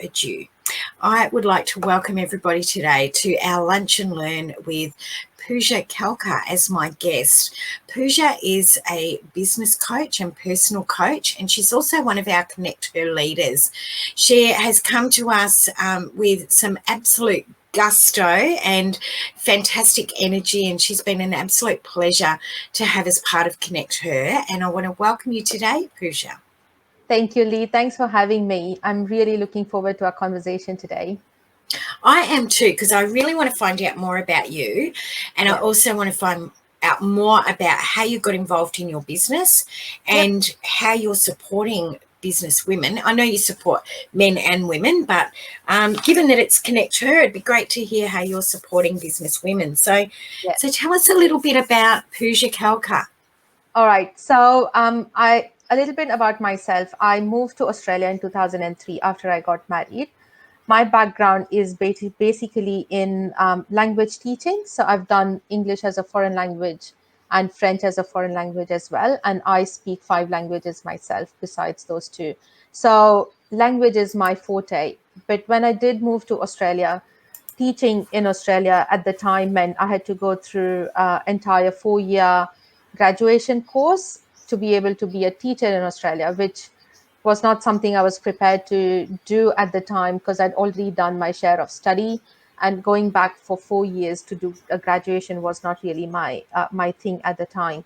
you. I would like to welcome everybody today to our Lunch and Learn with Pooja Kelkar as my guest. Pooja is a business coach and personal coach, and she's also one of our Connect Her leaders. She has come to us with some absolute gusto and fantastic energy, and she's been an absolute pleasure to have as part of Connect Her. And I want to welcome you today, Pooja. Thank you, Lee. Thanks for having me. I'm really looking forward to our conversation today. I am too, because I really want to find out more about you. And I also want to find out more about how you got involved in your business and how you're supporting business women. I know you support men and women, but given that it's Connect Her, it'd be great to hear how you're supporting business women. So tell us a little bit about Pooja Kelkar. All right. So a little bit about myself. I moved to Australia in 2003 after I got married. My background is basically in language teaching. So I've done English as a foreign language and French as a foreign language as well. And I speak 5 languages myself besides those 2. So language is my forte. But when I did move to Australia, teaching in Australia at the time meant I had to go through an entire 4-year graduation course to be able to be a teacher in Australia, which was not something I was prepared to do at the time because I'd already done my share of study, and going back for 4 years to do a graduation was not really my thing at the time.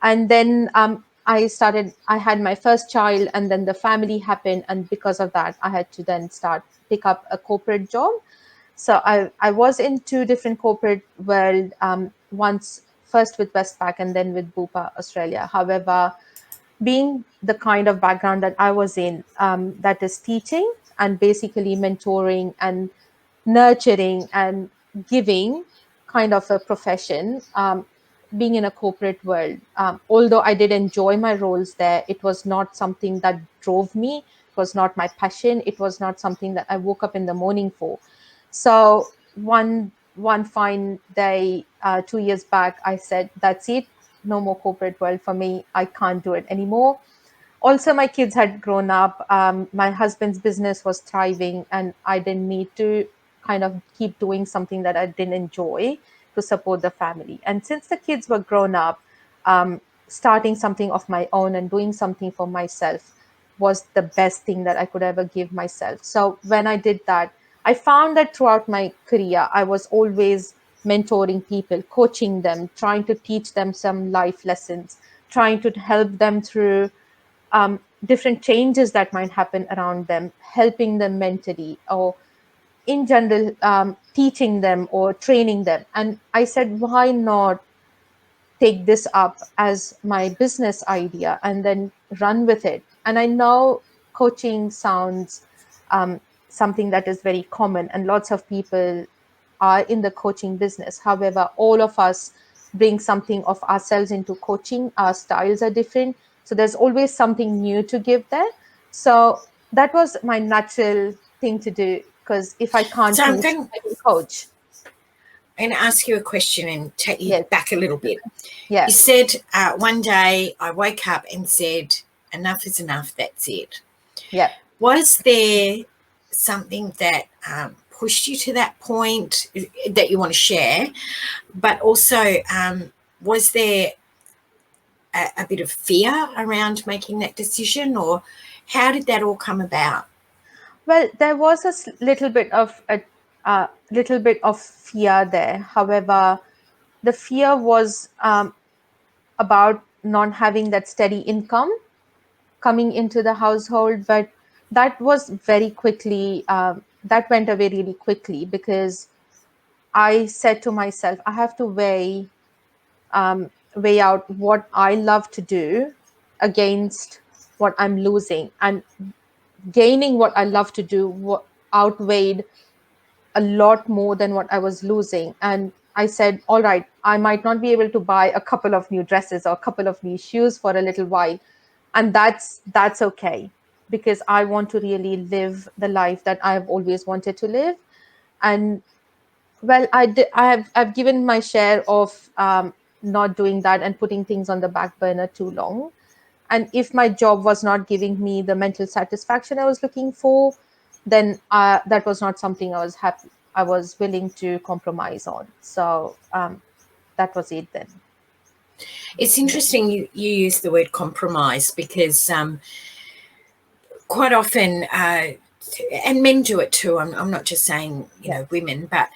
And then I had my first child, and then the family happened, and because of that I had to then pick up a corporate job. So I was in 2 different corporate world, once first with Westpac and then with Bupa Australia. However, being the kind of background that I was in, that is teaching and basically mentoring and nurturing and giving kind of a profession, being in a corporate world, although I did enjoy my roles there, it was not something that drove me. It was not my passion. It was not something that I woke up in the morning for. So one fine day, 2 years back, I said, that's it. No more corporate world for me. I can't do it anymore. Also, my kids had grown up. My husband's business was thriving, and I didn't need to kind of keep doing something that I didn't enjoy to support the family. And since the kids were grown up, starting something of my own and doing something for myself was the best thing that I could ever give myself. So when I did that, I found that throughout my career, I was always mentoring people, coaching them, trying to teach them some life lessons, trying to help them through different changes that might happen around them, helping them mentally, or in general, teaching them or training them. And I said, why not take this up as my business idea and then run with it? And I know coaching sounds something that is very common, and lots of people are in the coaching business. However, all of us bring something of ourselves into coaching. Our styles are different. So there's always something new to give there. So that was my natural thing to do, because if I can't teach, I can coach. I'm going to ask you a question and take you back a little bit. Yeah. You said one day I woke up and said, enough is enough, that's it. Yeah. Was there something that pushed you to that point that you want to share? But also, was there a bit of fear around making that decision, or how did that all come about? Well, there was a little bit of fear there. However, the fear was about not having that steady income coming into the household, but that was very quickly, that went away really quickly, because I said to myself, I have to weigh out what I love to do against what I'm losing, and gaining what I love to do outweighed a lot more than what I was losing. And I said, all right, I might not be able to buy a couple of new dresses or a couple of new shoes for a little while. And that's okay, because I want to really live the life that I've always wanted to live. And well, I've given my share of not doing that and putting things on the back burner too long. And if my job was not giving me the mental satisfaction I was looking for, then that was not something I was willing to compromise on. So that was it then. It's interesting you use the word compromise, because quite often, and men do it too. I'm not just saying, women, but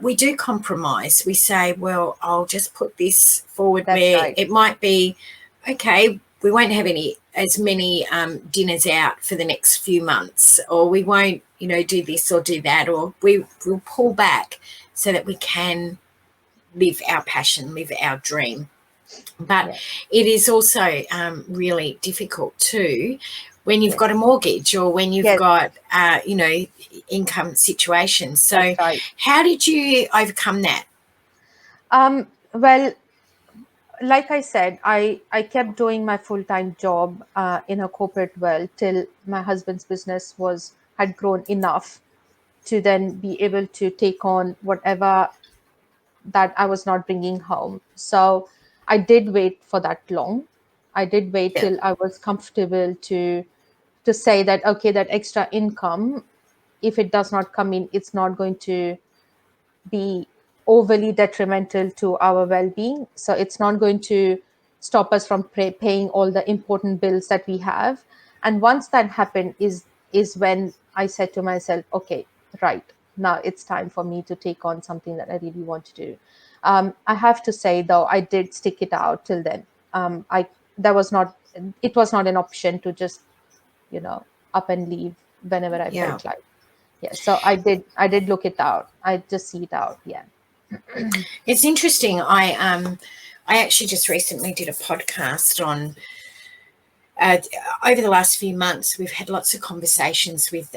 we do compromise. We say, well, I'll just put this forward. That's where right. it might be, okay, we won't have as many dinners out for the next few months, or we won't, do this or do that, or we'll pull back so that we can live our passion, live our dream. But Yeah. it is also really difficult too when you've Yes. got a mortgage, or when you've Yes. got, income situations. So That's right. how did you overcome that? Well, like I said, I kept doing my full-time job in a corporate world till my husband's business had grown enough to then be able to take on whatever that I was not bringing home. So I did wait for that long. I did wait Yeah. till I was comfortable to say that, okay, that extra income, if it does not come in, it's not going to be overly detrimental to our well-being. So it's not going to stop us from paying all the important bills that we have. And once that happened is when I said to myself, okay, right, now it's time for me to take on something that I really want to do. I have to say, though, I did stick it out till then. I That was not, it was not an option to just, up and leave whenever I Yeah. felt like. Yeah, so I did look it out. I just see it out. Yeah. It's interesting. I actually just recently did a podcast on, over the last few months, we've had lots of conversations with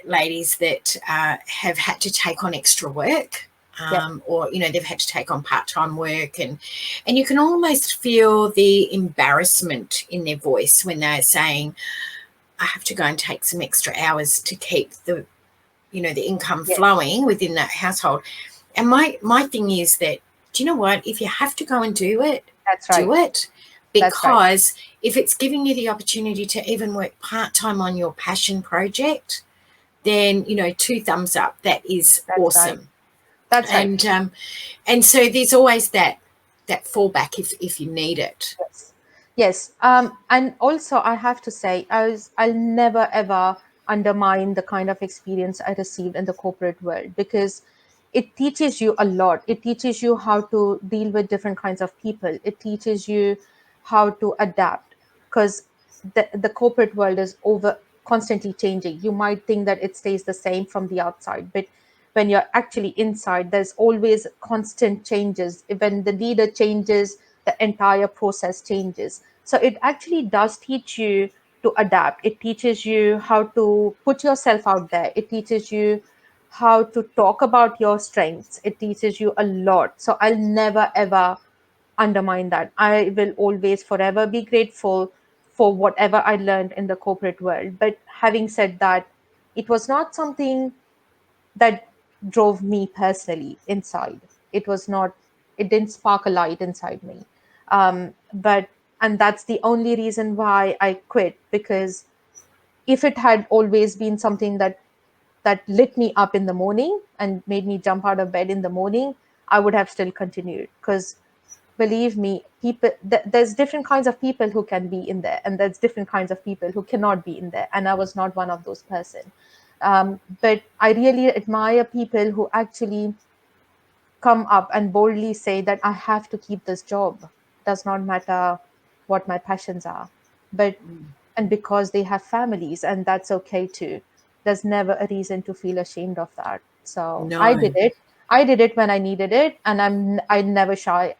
ladies that have had to take on extra work, Yeah. or they've had to take on part-time work, and you can almost feel the embarrassment in their voice when they're saying, I have to go and take some extra hours to keep the income Yes, flowing within that household. And my thing is that, do you know what? If you have to go and do it, that's do right. it. That's right. Because if it's giving you the opportunity to even work part-time on your passion project, then, two thumbs up. That is That's right. awesome. That's right. And so there's always that fallback if you need it. Yes. Yes. And also, I have to say, I'll never ever undermine the kind of experience I received in the corporate world, because it teaches you a lot. It teaches you how to deal with different kinds of people. It teaches you how to adapt, because the corporate world is over constantly changing. You might think that it stays the same from the outside, but when you're actually inside, there's always constant changes. When the leader changes, the entire process changes. So it actually does teach you to adapt. It teaches you how to put yourself out there. It teaches you how to talk about your strengths. It teaches you a lot. So I'll never ever undermine that. I will always forever be grateful for whatever I learned in the corporate world. But having said that, it was not something that drove me personally inside. It was not, it didn't spark a light inside me. But, and that's the only reason why I quit, because if it had always been something that lit me up in the morning and made me jump out of bed in the morning, I would have still continued. Because believe me, there's different kinds of people who can be in there, and there's different kinds of people who cannot be in there, and I was not one of those person. But I really admire people who actually come up and boldly say that I have to keep this job, does not matter what my passions are. But, and because they have families, and that's okay too. There's never a reason to feel ashamed of that. So I did No. it. I did it when I needed it, and I never shy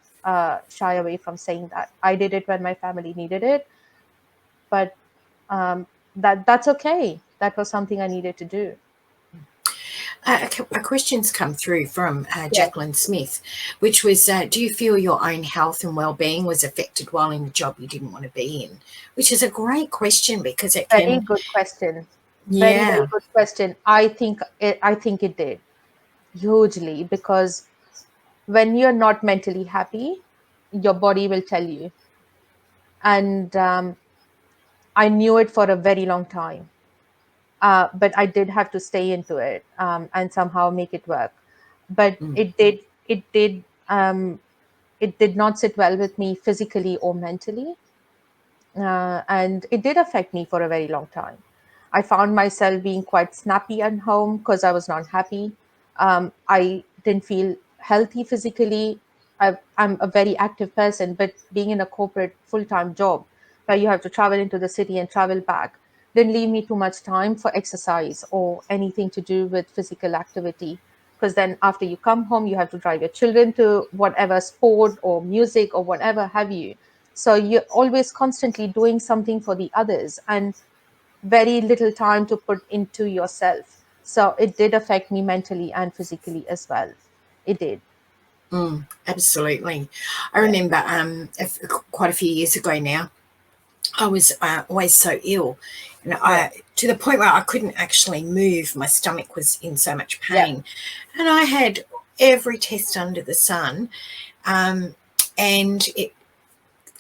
away from saying that I did it when my family needed it. But that's okay. That was something I needed to do. A question's come through from Yeah. Jacqueline Smith, which was, do you feel your own health and well-being was affected while in the job you didn't want to be in? Which is a great question, because it Very can, good question. Very, very yeah, good question. I think it did hugely, because when you're not mentally happy, your body will tell you. And I knew it for a very long time. but I did have to stay into it and somehow make it work. But it did not sit well with me physically or mentally, and it did affect me for a very long time. I found myself being quite snappy at home because I was not happy. I didn't feel healthy physically. I'm a very active person, but being in a corporate full-time job where you have to travel into the city and travel back didn't leave me too much time for exercise or anything to do with physical activity. Because then after you come home, you have to drive your children to whatever sport or music or whatever have you. So you're always constantly doing something for the others and very little time to put into yourself. So it did affect me mentally and physically as well. It did. Absolutely. I Yeah. remember quite a few years ago now, I was always so ill, and Yeah. I to the point where I couldn't actually move. My stomach was in so much Yeah. pain, and I had every test under the sun, and it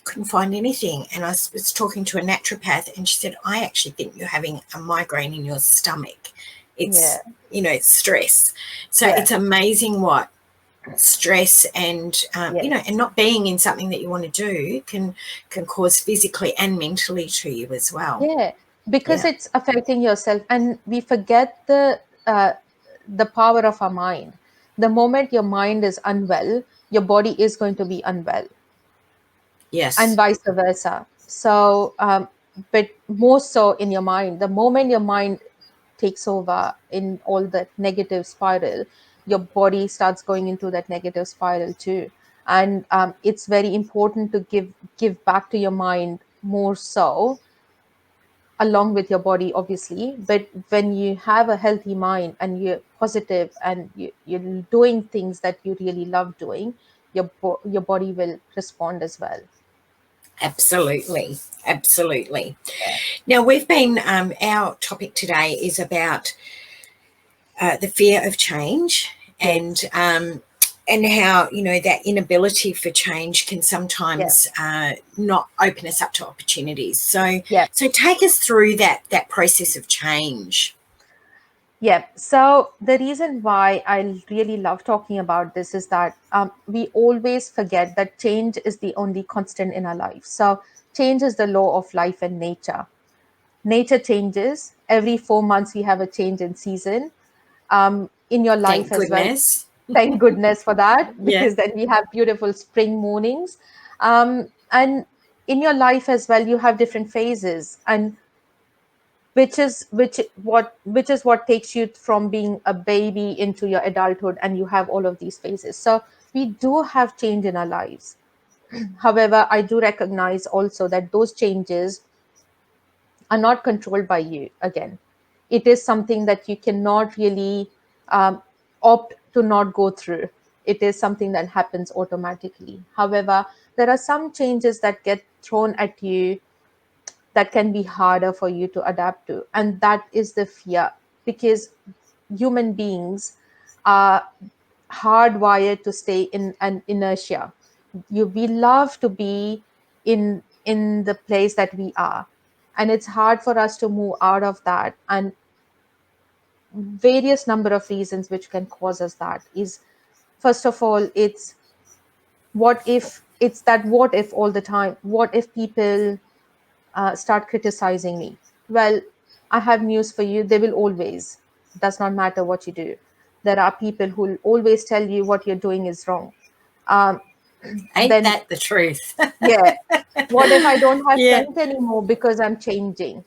couldn't find anything. And I was talking to a naturopath, and she said, "I actually think you're having a migraine in your stomach. Yeah. It's it's stress." So Yeah. it's amazing what stress and Yes. and not being in something that you want to do can cause physically and mentally to you as well. Yeah. Because Yeah. it's affecting yourself, and we forget the power of our mind. The moment your mind is unwell, your body is going to be unwell, and Yes. vice versa. So, but more so in your mind. The moment your mind takes over in all that negative spiral, your body starts going into that negative spiral too. And it's very important to give back to your mind more so, along with your body, obviously. But when you have a healthy mind and you're positive and you're doing things that you really love doing, your body will respond as well. Absolutely. Absolutely. Yeah. Now we've been our topic today is about the fear of change, Yes. and how that inability for change can Yeah. sometimes not open us up to opportunities. So Yeah. take us through that process of change. Yeah. So the reason why I really love talking about this is that we always forget that change is the only constant in our life. So change is the law of life and nature. Nature changes every 4 months. We have a change in season. In your life Thank as well. goodness. Thank goodness for that, Yeah. because then we have beautiful spring mornings. And in your life as well, you have different phases, and which is what takes you from being a baby into your adulthood, and you have all of these phases. So we do have change in our lives. However, I do recognize also that those changes are not controlled by you. Again, it is something that you cannot really opt to not go through. It is something that happens automatically. However, there are some changes that get thrown at you that can be harder for you to adapt to, and that is the fear. Because human beings are hardwired to stay in an inertia. We love to be in the place that we are, and it's hard for us to move out of that. And various number of reasons which can cause us that is, first of all, it's what if all the time. What if people start criticizing me? Well, I have news for you. They will always. Does not matter what you do. There are people who will always tell you what you're doing is wrong. Um, Ain't then, that the truth? yeah, what if I don't have Yeah. friends anymore because I'm changing?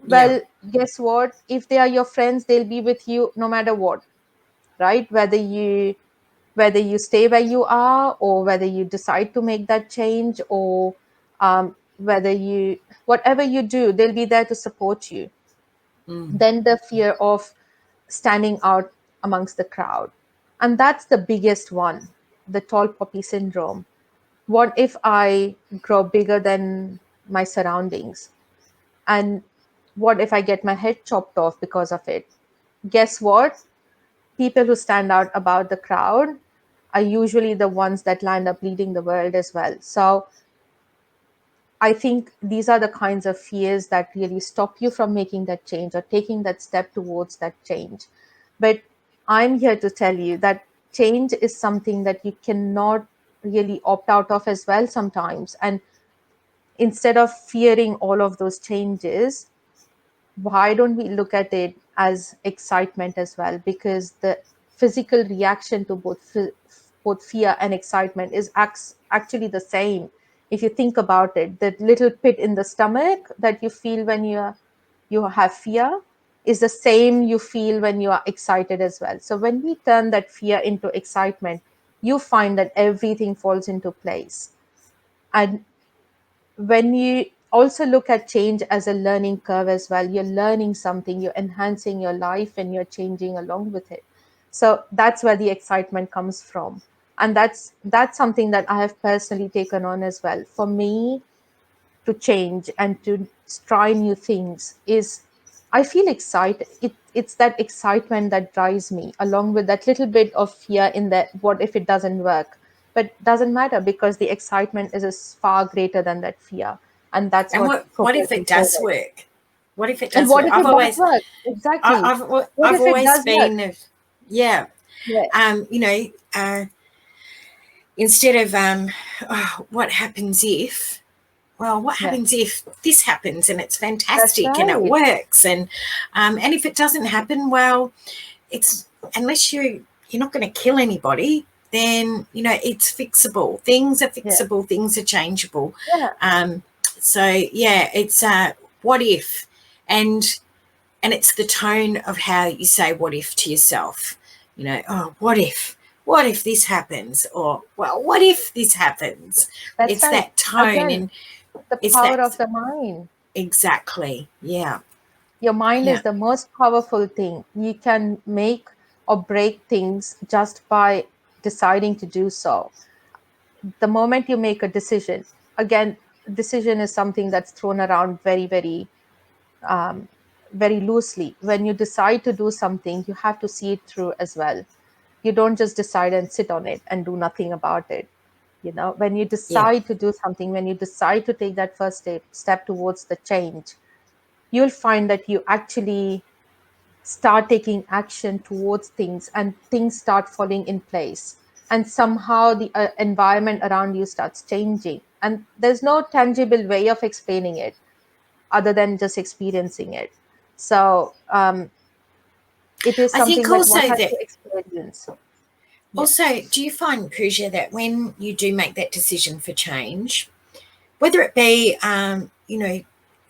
Yeah. Well, guess what? If they are your friends, they'll be with you no matter what, right? Whether you stay where you are, or whether you decide to make that change, or whether you whatever you do, they'll be there to support you. Mm. Then the fear of standing out amongst the crowd, and that's the biggest one, the tall poppy syndrome. What if I grow bigger than my surroundings? And what if I get my head chopped off because of it? Guess what? People who stand out about the crowd are usually the ones that land up leading the world as well. So I think these are the kinds of fears that really stop you from making that change or taking that step towards that change. But I'm here to tell you that change is something that you cannot really opt out of as well sometimes. And instead of fearing all of those changes, why don't we look at it as excitement as well? Because the physical reaction to both fear and excitement is actually the same. If you think about it, that little pit in the stomach that you feel when you have fear is the same you feel when you are excited as well. So when we turn that fear into excitement, you find that everything falls into place. And when you also look at change as a learning curve as well, you're learning something, you're enhancing your life, and you're changing along with it. So that's where the excitement comes from. And that's something that I have personally taken on as well. For me, to change and to try new things is, I feel excited. It's that excitement that drives me, along with that little bit of fear in that what if it doesn't work. But doesn't matter, because the excitement is far greater than that fear, and that's And what what if propels it me does forward. work? What if it And does what work? if it does work? Exactly. What I've if it always does work? been, yeah. Yeah, You know, instead of oh, what happens if? Well, what yeah, happens if this happens and it's that's fantastic and it right. works? And if it doesn't happen, well, it's unless you're not going to kill anybody, then it's fixable. Things are Yeah, fixable. Things are changeable. yeah, So yeah, it's what if, and it's the tone of how you say what if to yourself. Oh, what if this happens, or well, what if this happens. that's It's right. that tone, Again, and the it's power that of the mind. exactly. Yeah, Your mind yeah, is the most powerful thing. You can make or break things just by deciding to do so. The moment you make a decision, again, decision is something that's thrown around um, very loosely. When you decide to do something, you have to see it through as well. You don't just decide and sit on it and do nothing about it. When you yeah. decide to do something, when you decide to take that first step towards the change, you'll find that you actually start taking action towards things, and things start falling in place, and somehow the environment around you starts changing, and there's no tangible way of explaining it other than just experiencing it. So it is I think something that also one has that to experience. Yeah, also, do you find, Pooja, that when you do make that decision for change, whether it be,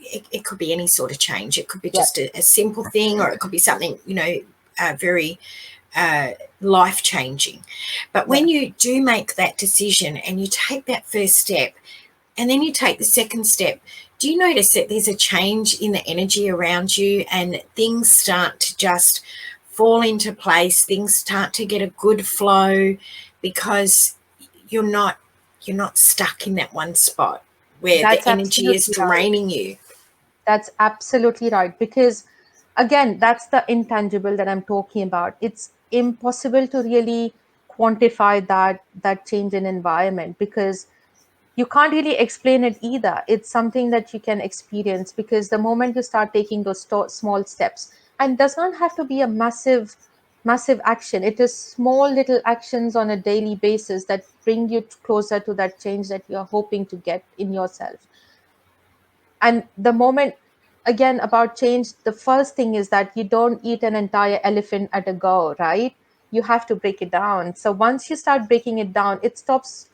it could be any sort of change. It could be yeah, just a simple thing, or it could be something, very life changing. But yeah. when you do make that decision and you take that first step and then you take the second step, do you notice that there's a change in the energy around you and things start to just fall into place? Things start to get a good flow because you're not you're not stuck in that one spot where the That's energy is absolutely right. draining you. That's absolutely right. Because again, that's the intangible that I'm talking about. It's impossible to really quantify that change in environment, because you can't really explain it either. It's something that you can experience, because the moment you start taking those small steps, and does not have to be a massive action. It is small little actions on a daily basis that bring you closer to that change that you're hoping to get in yourself. And the moment, again, about change, the first thing is that you don't eat an entire elephant at a go, right? You have to break it down. So once you start breaking it down, it stops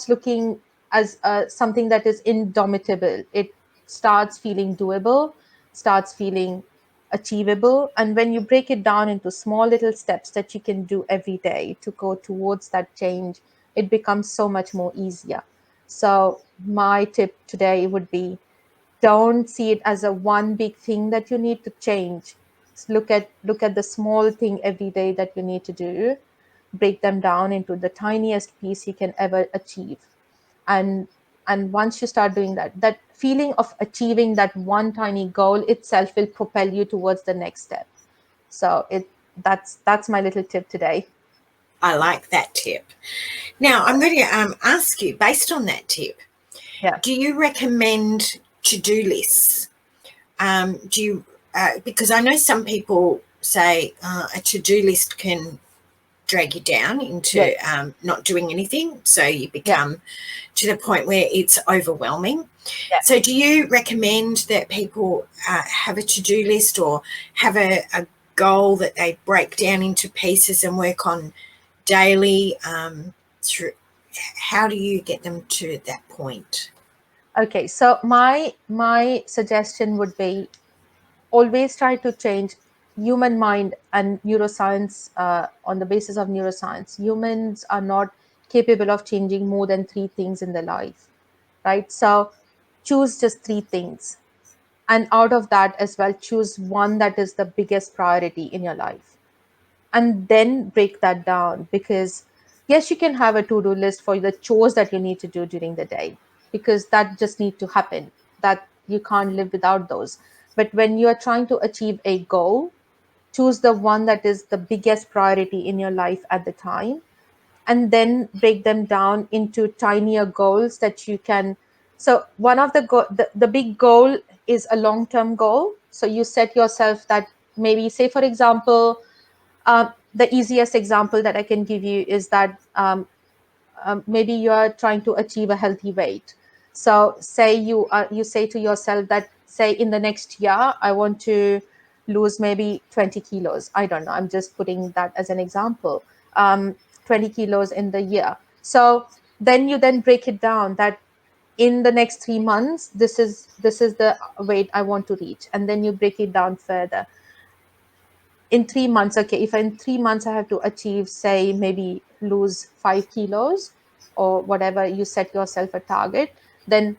looking as something that is indomitable. It starts feeling doable, starts feeling achievable. And when you break it down into small little steps that you can do every day to go towards that change, it becomes so much more easier. So my tip today would be, don't see it as a one big thing that you need to change. Look at the small thing every day that you need to do. Break them down into the tiniest piece you can ever achieve. And and once you start doing that, that feeling of achieving that one tiny goal itself will propel you towards the next step. So that's my little tip today. I like that tip. Now, I'm going to ask you, based on that tip, do you recommend to-do lists? Do you, because I know some people say a to-do list can drag you down into not doing anything, so you become to the point where it's overwhelming. So do you recommend that people have a to-do list or have a goal that they break down into pieces and work on daily? Through how do you get them to that point? Okay, so my suggestion would be always try to change human mind and neuroscience. On the basis of neuroscience, humans are not capable of changing more than 3 things in their life, right? So choose just 3 things, and out of that as well, choose one that is the biggest priority in your life, and then break that down. Because yes, you can have a to-do list for the chores that you need to do during the day, because that just need to happen, that you can't live without those. But when you are trying to achieve a goal, choose the one that is the biggest priority in your life at the time, and then break them down into tinier goals that you can. So one of the big goal is a long term goal. So you set yourself that, maybe say for example, the easiest example that I can give you is that maybe you are trying to achieve a healthy weight. So say you say to yourself that, say in the next year I want to lose maybe 20 kilos. I don't know, I'm just putting that as an example. 20 kilos in the year. So then you then break it down that in the next 3 months, this is the weight I want to reach, and then you break it down further. In 3 months, okay, if in 3 months I have to achieve, say, maybe lose 5 kilos or whatever you set yourself a target, then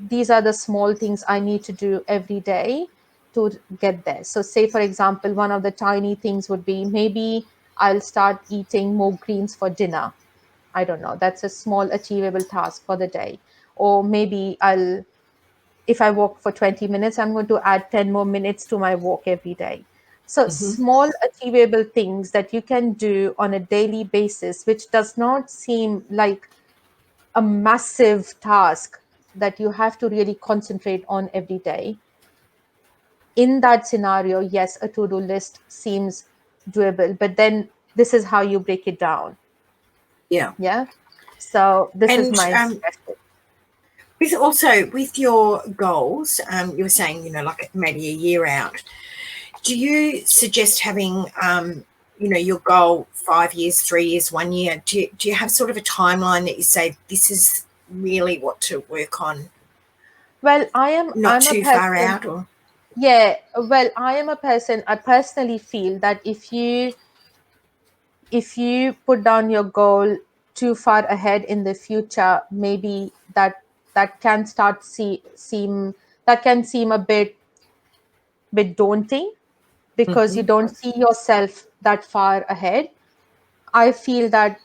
these are the small things I need to do every day to get there. So say for example, one of the tiny things would be, maybe I'll start eating more greens for dinner. I don't know, that's a small achievable task for the day. Or maybe if I walk for 20 minutes, I'm going to add 10 more minutes to my walk every day. So small achievable things that you can do on a daily basis, which does not seem like a massive task that you have to really concentrate on every day. In that scenario, yes, a to-do list seems doable, but then this is how you break it down. Yeah. So this is And my suggestion. with your goals, you were saying, like maybe a year out. Do you suggest having, your goal 5 years, 3 years, 1 year? Do you have sort of a timeline that you say this is really what to work on? Well, Not I'm a too far person. out, or Yeah, well, I am a person. I personally feel that if you put down your goal too far ahead in the future, maybe that can seem a bit daunting, because you don't see yourself that far ahead. I feel that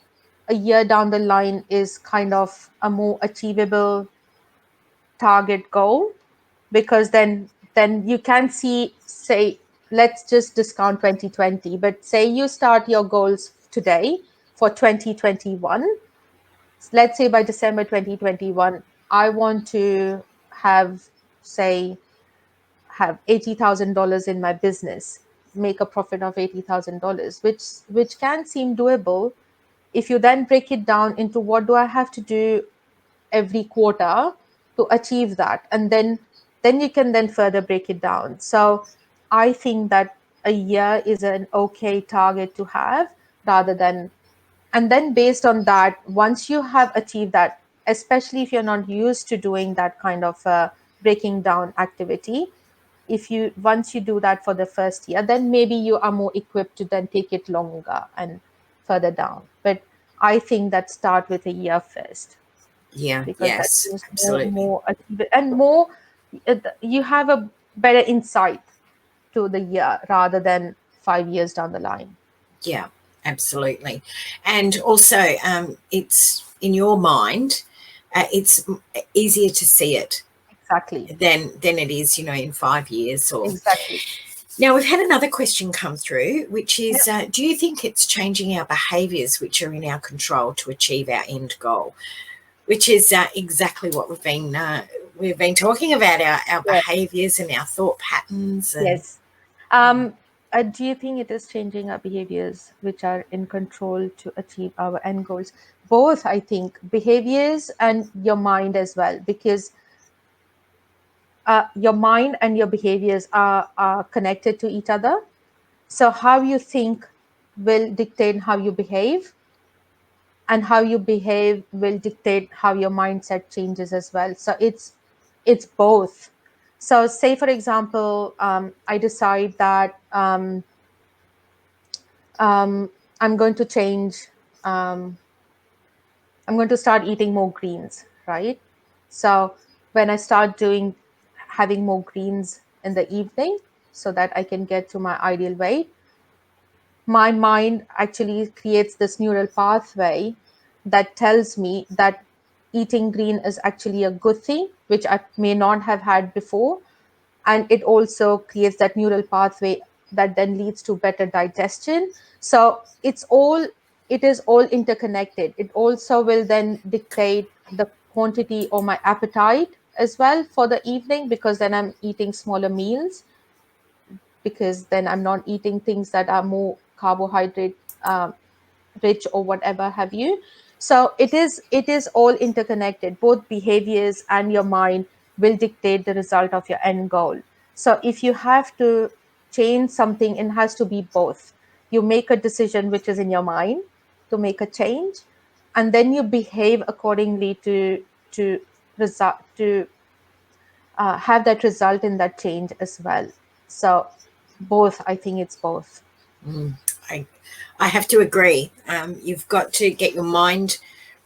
a year down the line is kind of a more achievable target goal, because then you can see, say, let's just discount 2020, but say you start your goals today for 2021. Let's say by December 2021, I want to have, say, have $80,000 in my business, make a profit of $80,000, which can seem doable. If you then break it down into what do I have to do every quarter to achieve that, and then you can then further break it down. So I think that a year is an okay target to have, rather than. And then based on that, once you have achieved that, especially if you're not used to doing that kind of breaking down activity, if you once you do that for the first year, then maybe you are more equipped to then take it longer and further down. But I think that start with a year first, yeah, because that yes, seems absolutely, more and more, you have a better insight to the year rather than 5 years down the line. yeah, absolutely, and also it's in your mind. It's easier to see it Exactly. than it is, in 5 years or. Exactly. Now, we've had another question come through, which is, do you think it's changing our behaviours which are in our control to achieve our end goal? Which is exactly what we've been talking about, our behaviours and our thought patterns. And, Yes. Do you think it is changing our behaviors which are in control to achieve our end goals? Both, I think, behaviors and your mind as well, because your mind and your behaviors are connected to each other. So how you think will dictate how you behave, and how you behave will dictate how your mindset changes as well. So it's both. So say, for example, I decide that I'm going to change, I'm going to start eating more greens, right? So when I start having more greens in the evening so that I can get to my ideal weight, my mind actually creates this neural pathway that tells me that eating green is actually a good thing, which I may not have had before. And it also creates that neural pathway that then leads to better digestion. So it is all interconnected. It also will then dictate the quantity or my appetite as well for the evening, because then I'm eating smaller meals, because then I'm not eating things that are more carbohydrate rich or whatever have you. So it is all interconnected. Both behaviors and your mind will dictate the result of your end goal. So if you have to change something, it has to be both. You make a decision which is in your mind to make a change, and then you behave accordingly to result to have that result in that change as well. So both, I think it's both. I have to agree. You've got to get your mind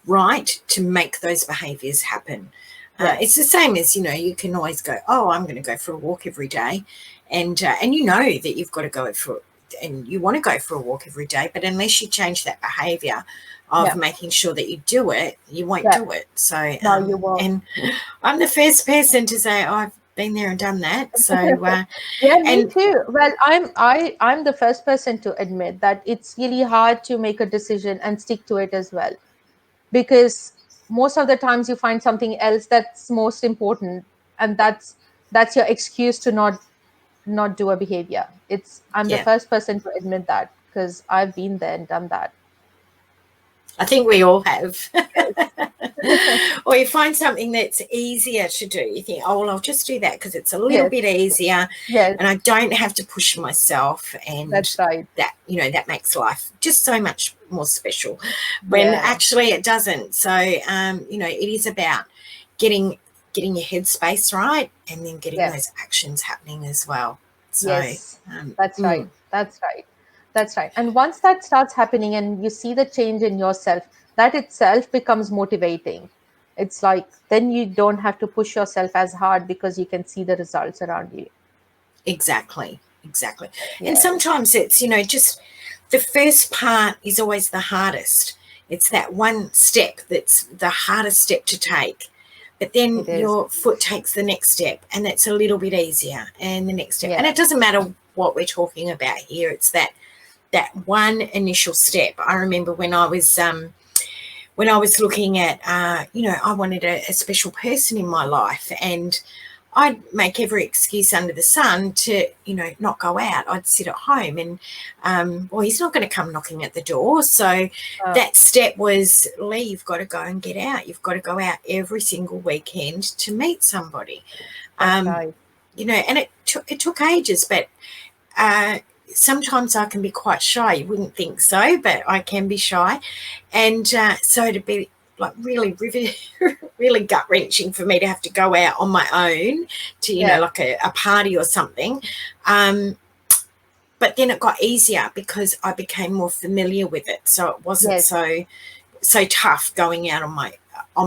right to make those behaviours happen. It's the same as, you can always go, oh, I'm going to go for a walk every day. And you know that you've got to go for, and you want to go for a walk every day, but unless you change that behaviour of making sure that you do it, you won't do it. So, No, you won't. And I'm the first person to say, oh, I've been there and done that. So, yeah, me too. Well, I'm the first person to admit that it's really hard to make a decision and stick to it as well, because most of the times you find something else that's most important, and that's your excuse to not do a behavior. I'm the first person to admit that, because I've been there and done that. I think we all have. Or you find something that's easier to do. You think, oh, well, I'll just do that because it's a little bit easier, and I don't have to push myself. And that's right. That makes life just so much more special, when actually it doesn't. So, it is about getting your headspace right, and then getting those actions happening as well. So, yes, that's right. That's right. That's right. And once that starts happening and you see the change in yourself, that itself becomes motivating. It's like then you don't have to push yourself as hard, because you can see the results around you. Exactly. Yeah. And sometimes it's, just the first part is always the hardest. It's that one step that's the hardest step to take. But then your foot takes the next step, and that's a little bit easier, and the next step. And it doesn't matter what we're talking about here. It's that one initial step. I remember when I was looking at, I wanted a special person in my life, and I'd make every excuse under the sun to, not go out. I'd sit at home, and, he's not going to come knocking at the door. So that step was, Lee, you've got to go and get out. You've got to go out every single weekend to meet somebody. And it took ages, but sometimes I can be quite shy. You wouldn't think so, but I can be shy. And so to be like really, really gut-wrenching for me to have to go out on my own to, like a party or something. But then it got easier because I became more familiar with it. So it wasn't so tough going out on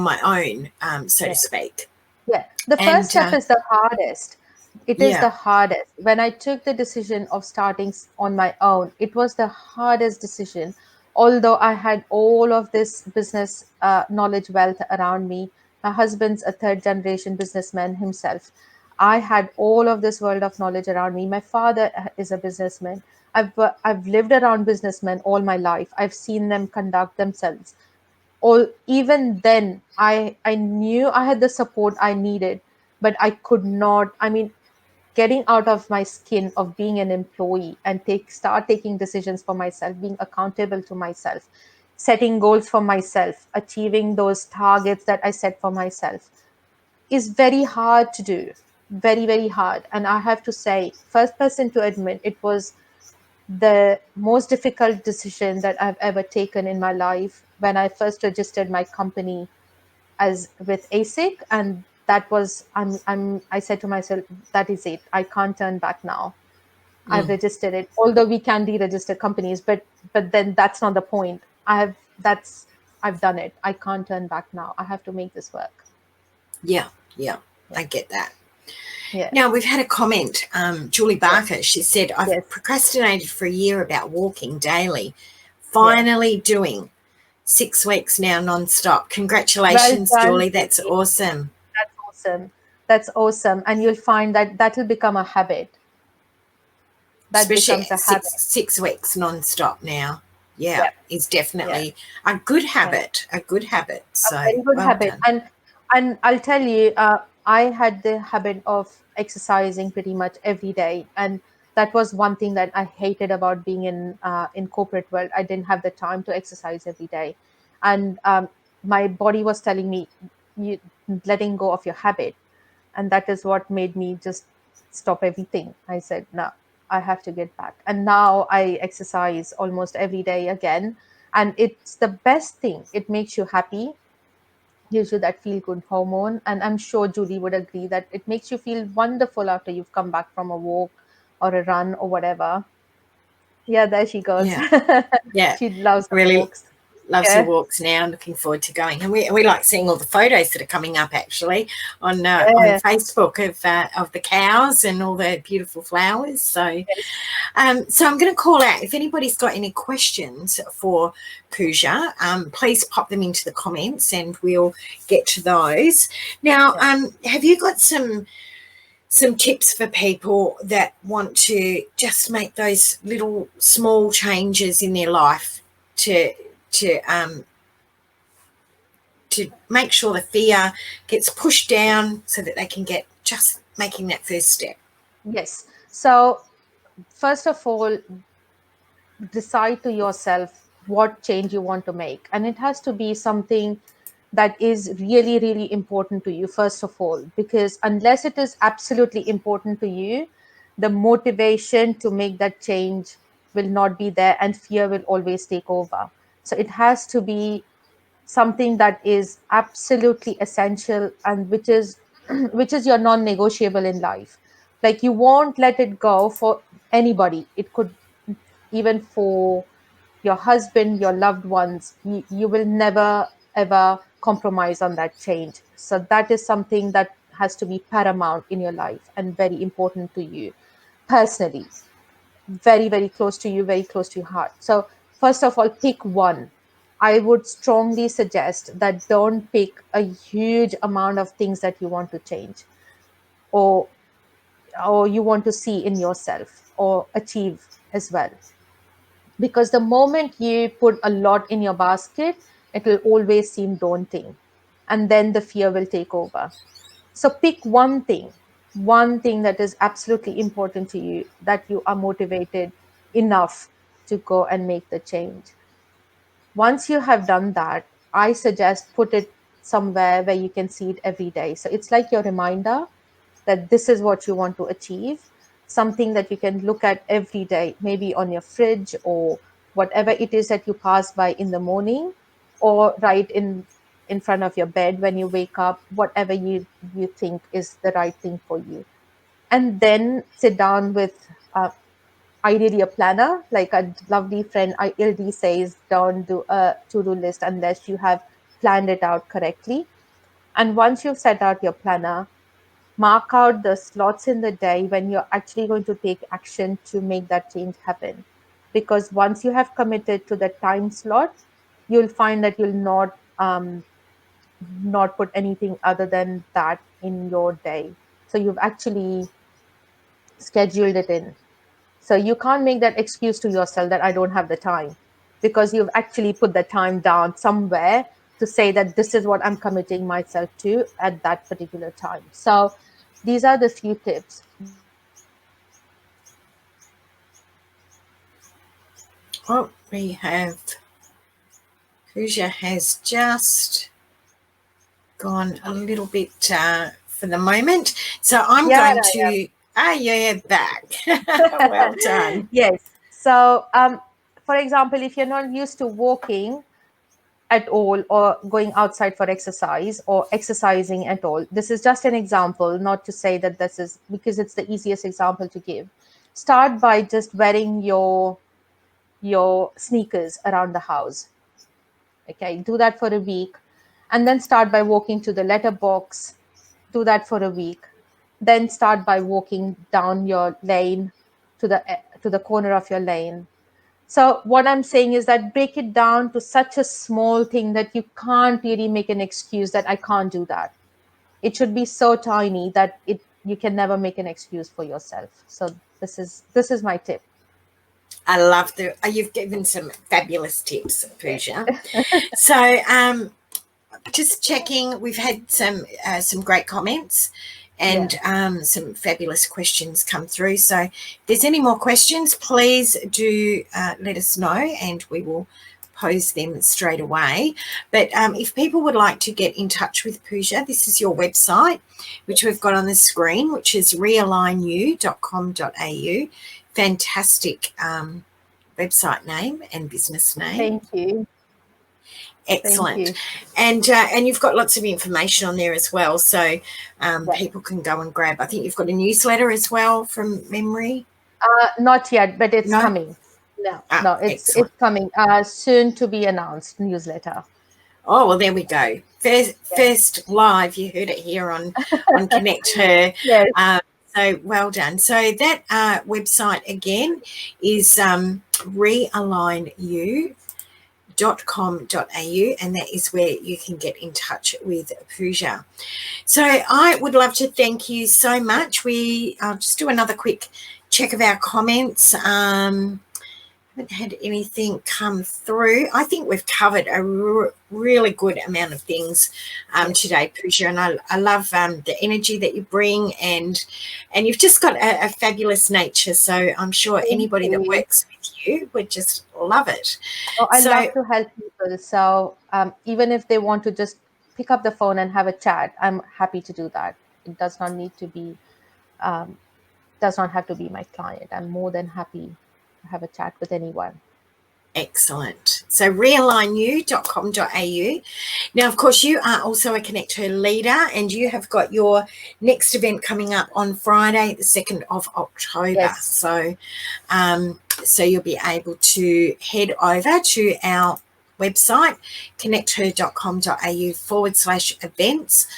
my own, so to speak. Yeah. The first step is the hardest. It is the hardest. When I took the decision of starting on my own, it was the hardest decision. Although I had all of this business knowledge wealth around me, my husband's a third generation businessman himself. I had all of this world of knowledge around me. My father is a businessman. I've lived around businessmen all my life. I've seen them conduct themselves. All even then, I knew I had the support I needed, but I could not. I mean, getting out of my skin of being an employee and start taking decisions for myself, being accountable to myself, setting goals for myself, achieving those targets that I set for myself is very hard to do. Very, very hard. And I have to say, first person to admit, it was the most difficult decision that I've ever taken in my life when I first registered my company as with ASIC. And that was, I said to myself, that is it. I can't turn back now. I've registered it. Although we can deregister companies, but then that's not the point. I've done it. I can't turn back now. I have to make this work. Yeah, Yeah. I get that. Yeah. Now, we've had a comment, Julie Barker. She said, I've Yes. procrastinated for a year about walking daily. Finally doing 6 weeks now non-stop. Congratulations, Well done, Julie. That's Julie. awesome. That's awesome. That's awesome. And you'll find that that'll become a habit. That Especially becomes a habit. six weeks non-stop now. Yeah, Yeah. it's Yeah. definitely a good habit. A good habit. A So very good well habit. done. And I'll tell you, I had the habit of exercising pretty much every day, and that was one thing that I hated about being in corporate world. I didn't have the time to exercise every day, and my body was telling me, you letting go of your habit, and that is what made me just stop everything. I said, no, I have to get back. And now I exercise almost every day again, and it's the best thing. It makes you happy, gives you that feel good hormone. And I'm sure Julie would agree that it makes you feel wonderful after you've come back from a walk or a run or whatever. Yeah, there she goes. Yeah. Yeah. She loves her Really walks. loves her Yeah. walks now. I'm looking forward to going. And we like seeing all the photos that are coming up actually on Yeah. Facebook of the cows and all the beautiful flowers. So so I'm going to call out if anybody's got any questions for Pooja, please pop them into the comments and we'll get to those. Now, have you got some tips for people that want to just make those little small changes in their life to make sure the fear gets pushed down so that they can get just making that first step? Yes. So first of all, decide to yourself what change you want to make, and it has to be something that is really, really important to you, first of all, because unless it is absolutely important to you, the motivation to make that change will not be there, and fear will always take over. So it has to be something that is absolutely essential, and which is which is your non-negotiable in life. Like, you won't let it go for anybody. It could even for your husband, your loved ones. You will never ever compromise on that change. So that is something that has to be paramount in your life and very important to you personally, very, very close to you, very close to your heart. So first of all, pick one. I would strongly suggest that don't pick a huge amount of things that you want to change, or you want to see in yourself or achieve as well. Because the moment you put a lot in your basket, it will always seem daunting, and then the fear will take over. So pick one thing that is absolutely important to you, that you are motivated enough to go and make the change. Once you have done that, I suggest put it somewhere where you can see it every day. So it's like your reminder that this is what you want to achieve, something that you can look at every day, maybe on your fridge or whatever it is that you pass by in the morning, or right in front of your bed when you wake up, whatever you think is the right thing for you. And then sit down with ideally a planner. Like a lovely friend Ildi says, don't do a to-do list unless you have planned it out correctly. And once you've set out your planner, mark out the slots in the day when you're actually going to take action to make that change happen. Because once you have committed to the time slot, you'll find that you'll not put anything other than that in your day. So you've actually scheduled it in. So you can't make that excuse to yourself that I don't have the time, because you've actually put the time down somewhere to say that this is what I'm committing myself to at that particular time. So these are the few tips. Oh, we have Pooja has just gone a little bit for the moment. So I'm going to, you're back. Well done. Yes. So, for example, if you're not used to walking at all or going outside for exercise or exercising at all, this is just an example, not to say that this is, because it's the easiest example to give. Start by just wearing your sneakers around the house. Okay, do that for a week, and then start by walking to the letterbox. Do that for a week, then start by walking down your lane to the corner of your lane. So what I'm saying is that break it down to such a small thing that you can't really make an excuse that I can't do that. It should be so tiny that you can never make an excuse for yourself. So this is my tip. I love you've given some fabulous tips, Pooja. So just checking, we've had some great comments and some fabulous questions come through. So if there's any more questions, please do let us know and we will pose them straight away. But if people would like to get in touch with Pooja, this is your website, which we've got on the screen, which is realineyou.com.au. Fantastic website name and business name. Thank you. Excellent. And you've got lots of information on there as well, so people can go and grab. I think you've got a newsletter as well from memory. Not yet, but it's coming. No, it's coming. Soon to be announced newsletter. Oh, well, there we go. First live, you heard it here on Connect Her. Yes. So well done. So that website again is realigneyou.com.au, and that is where you can get in touch with Pooja. So I would love to thank you so much. I'll just do another quick check of our comments. Haven't had anything come through. I think we've covered a really good amount of things today, Pooja, and I love the energy that you bring, and you've just got a fabulous nature. So I'm sure anybody that works with you would just love it. Oh, I love to help people. So even if they want to just pick up the phone and have a chat, I'm happy to do that. It does not need to be, does not have to be my client. I'm more than happy to have a chat with anyone. Excellent. So realigneyou.com.au. Now, of course, you are also a Connect Her leader, and you have got your next event coming up on Friday, the 2nd of October. Yes. So you'll be able to head over to our website, connecther.com.au/events.